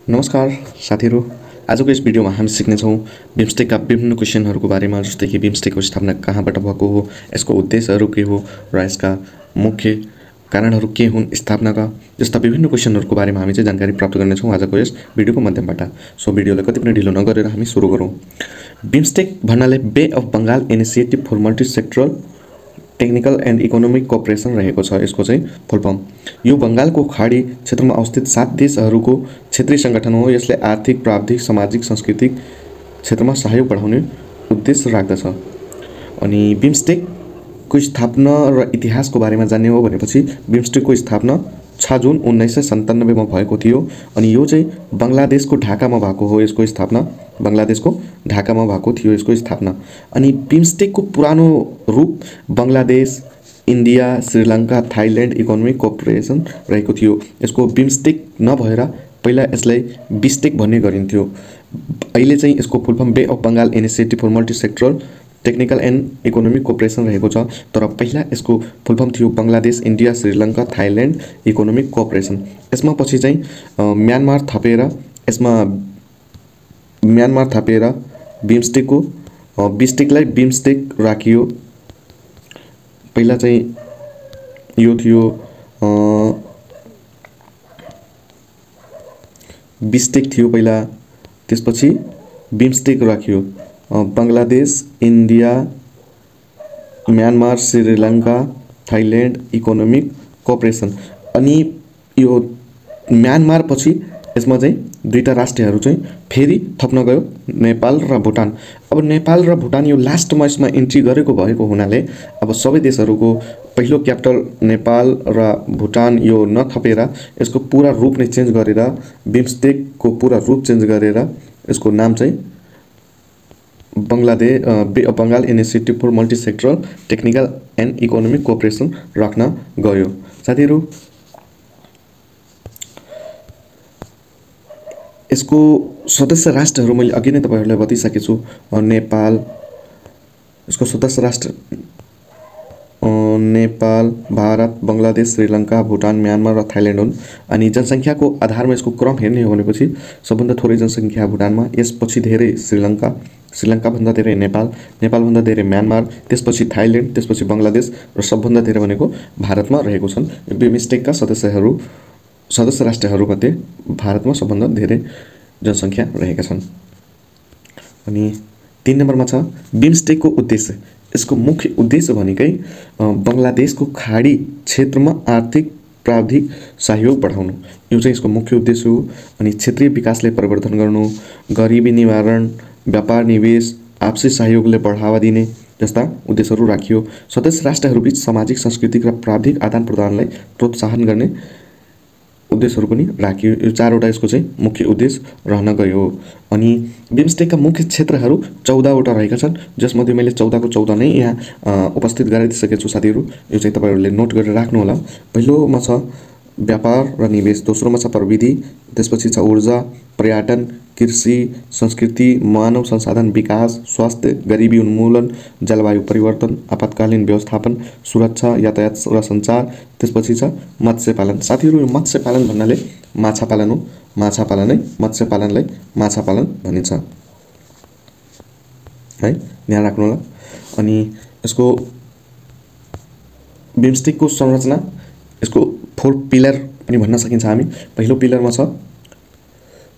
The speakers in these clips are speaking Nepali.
नमस्कार साथीहरू। आजको यस भिडियोमा हामी सिक्नेछौँ बिमस्टेकका विभिन्न क्वेसनहरूको बारेमा, जस्तै कि बिमस्टेकको स्थापना कहाँबाट भएको हो, यसको उद्देश्यहरू के हो र यसका मुख्य कारणहरू के हुन् स्थापनाका, जस्ता विभिन्न क्वेसनहरूको बारेमा हामी चाहिँ जानकारी प्राप्त गर्नेछौँ आजको यस भिडियोको माध्यमबाट। सो भिडियोलाई कति पनि ढिलो नगरेर हामी सुरु गरौँ। बिमस्टेक भन्नाले bay of Bengal initiative for multi sectoral technical and economic cooperation रहेको छ यसको चाहिँ फुलफर्म। यो बंगालको खाडी क्षेत्रमा अवस्थित 7 देशहरूको क्षेत्रीय सङ्गठन हो। यसले आर्थिक, प्राविधिक, सामाजिक, सांस्कृतिक क्षेत्रमा सहयोग बढाउने उद्देश्य राख्दछ। अनि बिमस्टेकको स्थापना र इतिहासको बारेमा जान्ने हो भनेपछि बिमस्टेकको स्थापना 6 जुन 1997 मा भएको थियो। अनि यो चाहिँ बङ्गलादेशको ढाकामा भएको हो। यसको स्थापना बङ्गलादेशको ढाकामा भएको थियो यसको स्थापना। अनि बिमस्टेकको पुरानो रूप Bangladesh, India, Sri Lanka, Thailand economic cooperation रहेको थियो। यसको बिमस्टेक नभएर पहिला यसलाई बिस्टेक भन्ने गरिन्थ्यो। अहिले चाहिँ यसको full form bay of Bengal initiative for multi sectoral technical and economic cooperation रहेको छ। तर पहिला यसको फुलफर्म थियो Bangladesh, India, Sri Lanka, Thailand economic cooperation. यसमा पछि चाहिँ म्यानमार थपेर बिमस्टेकको बिस्टेकलाई बिमस्टेक राखियो। पहिला चाहिँ यो थियो बिस्टेक थियो पहिला, त्यसपछि बिमस्टेक राखियो। Bangladesh, India, Myanmar, Sri Lanka, Thailand economic cooperation. अनि यो म्यानमार पछि यसमा चाहिँ दुईटा राष्ट्रहरू चाहिँ फेरि थप्न गयो, नेपाल र भुटान। अब नेपाल र भुटान यो लास्टमा यसमा इन्ट्री गरेको भएको हुनाले अब सबै देशहरूको पहिलो क्यापिटल नेपाल र भुटान यो नथपेर यसको पुरा रूप नै चेन्ज गरेर, बिमस्टेकको पुरा रूप चेन्ज गरेर यसको नाम चाहिँ bay of Bengal initiative for multi sectoral technical and economic cooperation राख्न गयो। साथीहरू, यसको सदस्य राष्ट्रहरू मैले अघि नै तपाईहरुलाई बताइसकेको छु। नेपाल, यसको सदस्य राष्ट्र नेपाल, भारत, बङ्गलादेश, श्रीलङ्का, भुटान, म्यानमार र थाइल्यान्ड हुन्। अनि जनसङ्ख्याको आधारमा यसको क्रम हेर्ने हो भनेपछि सबभन्दा थोरै जनसङ्ख्या भुटानमा, यसपछि धेरै श्रीलङ्काभन्दा धेरै नेपाल, नेपालभन्दा धेरै म्यानमार, त्यसपछि थाइल्यान्ड, त्यसपछि बङ्गलादेश र सबभन्दा धेरै भनेको भारतमा रहेको छन्। बिमस्टेकका सदस्य राष्ट्रहरूमध्ये भारतमा सबभन्दा धेरै जनसङ्ख्या रहेका छन्। अनि 3 नम्बरमा छ बिमस्टेकको उद्देश्य। यसको मुख्य उद्देश्य भनेकै बङ्गलादेशको खाडी क्षेत्रमा आर्थिक, प्राविधिक सहयोग बढाउनु, यो चाहिँ यसको मुख्य उद्देश्य हो। अनि क्षेत्रीय विकासलाई प्रवर्धन गर्नु, गरिबी निवारण, व्यापार, निवेश, आपसी सहयोगले बढावा दिने जस्ता उद्देश्यहरू राखियो। सदस्य राष्ट्रहरूबीच सामाजिक, सांस्कृतिक र प्राविधिक आदान प्रदानलाई प्रोत्साहन गर्ने उद्देश्यहरू पनि राखियो। यो 4वटा यसको चाहिँ मुख्य उद्देश्य रहन गयो। अनि बिमस्टेकका मुख्य क्षेत्रहरू 14वटा रहेका छन्, जसमध्ये मैले 14 को 14 नै यहाँ उपस्थित गराइदिसकेको छु साथीहरू। यो चाहिँ तपाईहरुले नोट गरेर राख्नु होला। पहिलोमा छ व्यापार र निवेश, दोस्रोमा छ प्रविधि, त्यसपछि छ ऊर्जा, पर्यटन, कृषि, संस्कृति, मानव संसाधन विकास, स्वास्थ्य, गरिबी उन्मूलन, जलवायु परिवर्तन, आपतकालीन व्यवस्थापन, सुरक्षा, यातायात र सञ्चार, त्यसपछि छ मत्स्य पालन। साथीहरू, यो मत्स्य पालन भन्नाले माछा पालन हो। माछा पालनै मत्स्य पालनलाई माछा पालन भनिन्छ है, ध्यान राख्नु होला। अनि यसको बिमस्टेकको संरचना, यसको 4 पिलर पनि भन्न सकिन्छ हामी। पहिलो पिलरमा छ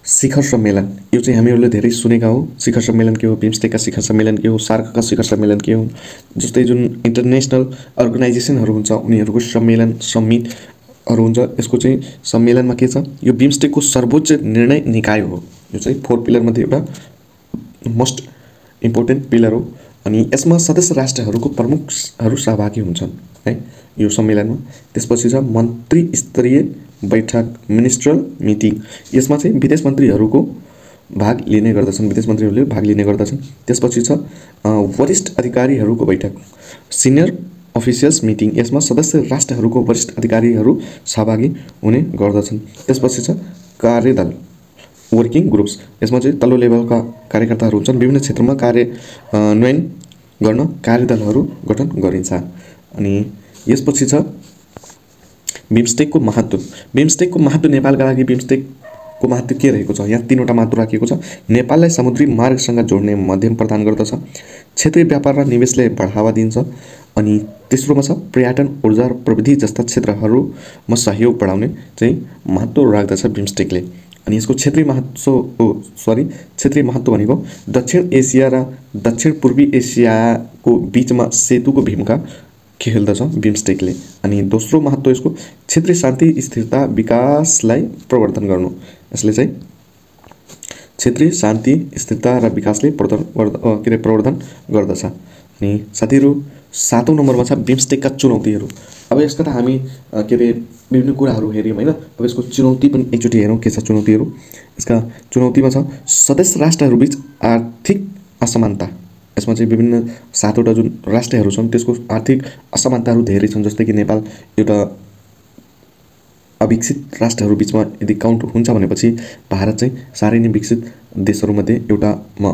शिखर सम्मेलन। यो चाहिँ हामीहरूले धेरै सुनेका हो। शिखर सम्मेलन के हो, बिमस्टेकका शिखर सम्मेलन के हो, सार्कका शिखर सम्मेलन के हो, जस्तै जुन इन्टरनेसनल अर्गनाइजेसनहरू हुन्छ उनीहरूको सम्मेलन, समिटहरू हुन्छ। यसको चाहिँ सम्मेलनमा के छ, यो बिमस्टेकको सर्वोच्च निर्णय निकाय हो। यो चाहिँ 4 पिलरमध्ये एउटा मोस्ट इम्पोर्टेन्ट पिलर हो। अनि यसमा सदस्य राष्ट्रहरूको प्रमुखहरू सहभागी हुन्छन् है यो सम्मेलनमा। त्यसपछि छ मन्त्री स्तरीय बैठक, मिनिस्ट्रल मिटिङ। यसमा चाहिँ विदेश मन्त्रीहरूको भाग लिने गर्दछन्, विदेश मन्त्रीहरूले भाग लिने गर्दछन्। त्यसपछि छ वरिष्ठ अधिकारीहरूको बैठक, सिनियर अफिसियल्स मिटिङ। यसमा सदस्य राष्ट्रहरूको वरिष्ठ अधिकारीहरू सहभागी हुने गर्दछन्। त्यसपछि छ कार्यदल, वर्किङ ग्रुप्स। यसमा चाहिँ तल्लो लेभलका कार्यकर्ताहरू हुन्छन्। विभिन्न क्षेत्रमा कार्यान्वयन गर्न कार्यदलहरू गठन गरिन्छ। अनि यसपछि छ बिमस्टेकको महत्त्व। बिमस्टेकको महत्त्व नेपालका लागि बिमस्टेक को महत्व के रहेको छ यहाँ तीनवटा महत्व राखिएको छ। नेपाललाई समुद्री मार्गसँग जोड्ने माध्यम प्रदान गर्दछ, क्षेत्रीय व्यापार र निवेशले बढावा दिन्छ, अनि तेस्रोमा छ पर्यटन, ऊर्जा र प्रविधि जस्ता क्षेत्रहरूमा सहयोग बढाउने चाहिँ महत्व राख्दछ बिमस्टेकले। अनि यसको क्षेत्रीय महत्व भनेको दक्षिण एसिया र दक्षिण पूर्वी एसियाको बीचमा सेतुको भूमिका खेल्दछ बिमस्टेकले। अनि दोस्रो महत्व यसको क्षेत्रीय शान्ति, स्थिरता, विकासलाई प्रवर्धन गर्नु। यसले चाहिँ क्षेत्रीय शान्ति, स्थिरता र विकासले प्रवर्धन गर्दछ। अनि साथीहरू 7औं नम्बरमा छ बिमस्टेकका चुनौतीहरू। अब यसका त हामी विभिन्न कुराहरू हेर्यौँ हैन। अब यसको चुनौती पनि एकचोटि हेरौँ के छ चुनौतीहरू। यसका चुनौतीमा छ सदस्य राष्ट्रहरूबीच आर्थिक असमानता। यसमा चाहिँ विभिन्न 7वटा जुन राष्ट्रहरू छन् त्यसको आर्थिक असमानताहरू धेरै छन्। जस्तै कि नेपाल एउटा अविकसित राष्ट्रहरू बीचमा यदि काउन्ट हुन्छ भनेपछि भारत चाहिँ सारै नै विकसित देशहरूमध्ये एउटामा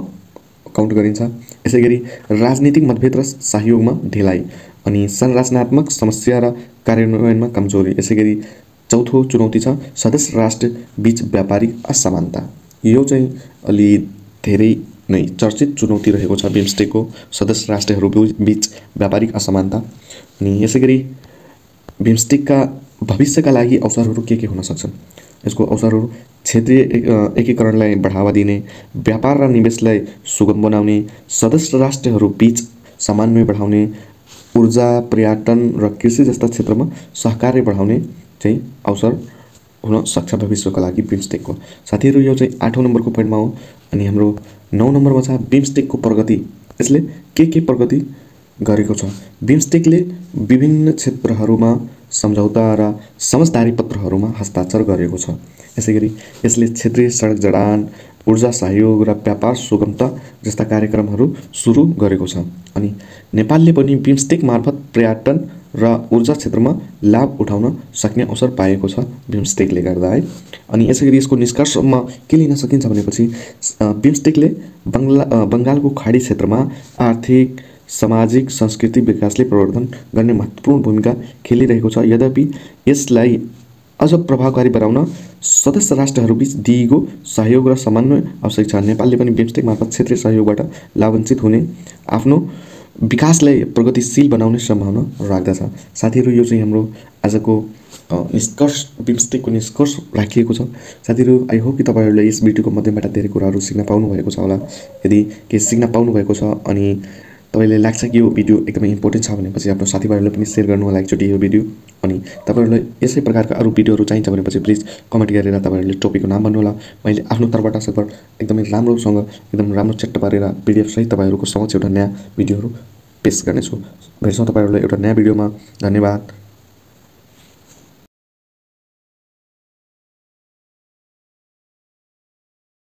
काउन्ट गरिन्छ। यसैगरी राजनीतिक मतभेद र सहयोगमा ढिलाइ, अनि संरचनात्मक समस्या र कार्यान्वयनमा कमजोरी। यसैगरी चौथो चुनौती छ सदस्य राष्ट्र बीच व्यापारिक असमानता। यो चाहिँ अलि धेरै नै चर्चित चुनौती रहेको छ बिमस्टेकको, सदस्य राष्ट्रहरू बीच व्यापारिक असमानता। अनि यसैगरी बिमस्टेकका भविष्यका लागि अवसरहरू के हुन सक्छन्। यसको अवसरहरू क्षेत्रीय एकीकरणलाई बढावा दिने, व्यापार र निवेशलाई सुगम बनाउने, सदस्य राष्ट्रहरू बीच समन्वय बढाउने, ऊर्जा, पर्यटन र कृषि जस्ता क्षेत्रमा सहकार्य बढाउने चाहिँ अवसर हुन सक्छ भविष्यको लागि बिमस्टेकको। साथीहरू यो चाहिँ 8औं नम्बरको पोइन्टमा हो। अनि हाम्रो 9 नम्बरमा छ बिमस्टेकको प्रगति। यसले के प्रगति गरेको छ। बिमस्टेकले विभिन्न क्षेत्रहरूमा सम्झौता र समझदारी पत्रहरूमा हस्ताक्षर गरेको छ। यसैगरी यसले क्षेत्रीय सडक जडान, ऊर्जा सहयोग र व्यापार सुगमता जस्ता कार्यक्रमहरू सुरु गरेको छ। अनि नेपालले पनि बिमस्टेक मार्फत पर्यटन र ऊर्जा क्षेत्रमा लाभ उठाउन सक्ने अवसर पाएको छ बिमस्टेकले गर्दा है। अनि यसैगरी यसको निष्कर्षमा के लिन सकिन्छ भनेपछि बिमस्टेकले बङ्गालको खाडी क्षेत्रमा आर्थिक, सामाजिक, सांस्कृतिक विकासले प्रवर्धन गर्ने महत्त्वपूर्ण भूमिका खेलिरहेको छ। यद्यपि यसलाई अझ प्रभावकारी बनाउन सदस्य राष्ट्रहरूबीच दिगो सहयोग र समन्वय आवश्यक छ। नेपालले पनि बिमस्टेक मार्फत क्षेत्रीय सहयोगबाट लाभान्वित हुने, आफ्नो विकासलाई प्रगतिशील बनाउने सम्भावना राख्दछ। साथीहरू यो चाहिँ हाम्रो आजको निष्कर्ष, बिमस्टेकको निष्कर्ष राखिएको छ। साथीहरू आई होप कि तपाईहरूले यस भिडियोको माध्यमबाट धेरै कुराहरू सिक्न पाउनुभएको छ होला। यदि के सिक्न पाउनुभएको छ अनि तपाईलाई लाग्छ कि यो भिडियो एकदमै इम्पोर्टेन्ट छ भनेपछि आफ्नो साथीभाइहरूलाई पनि सेयर गर्नु होला एकचोटि यो भिडियो। अनि तपाईहरूलाई यसै प्रकारका अरू भिडियोहरू चाहिन्छ भनेपछि प्लिज कमेन्ट गरेर तपाईहरूले टपिकको नाम भन्नु होला। मैले आफ्नो तर्फबाट सबै एकदमै राम्रोसँग एकदम राम्रो चट्ट पारेर पीडीएफ सहित तपाईहरूको समक्ष एउटा नयाँ भिडियोहरू पेश गर्नेछु। भेट्छौँ तपाईहरूलाई एउटा नयाँ भिडियोमा। धन्यवाद।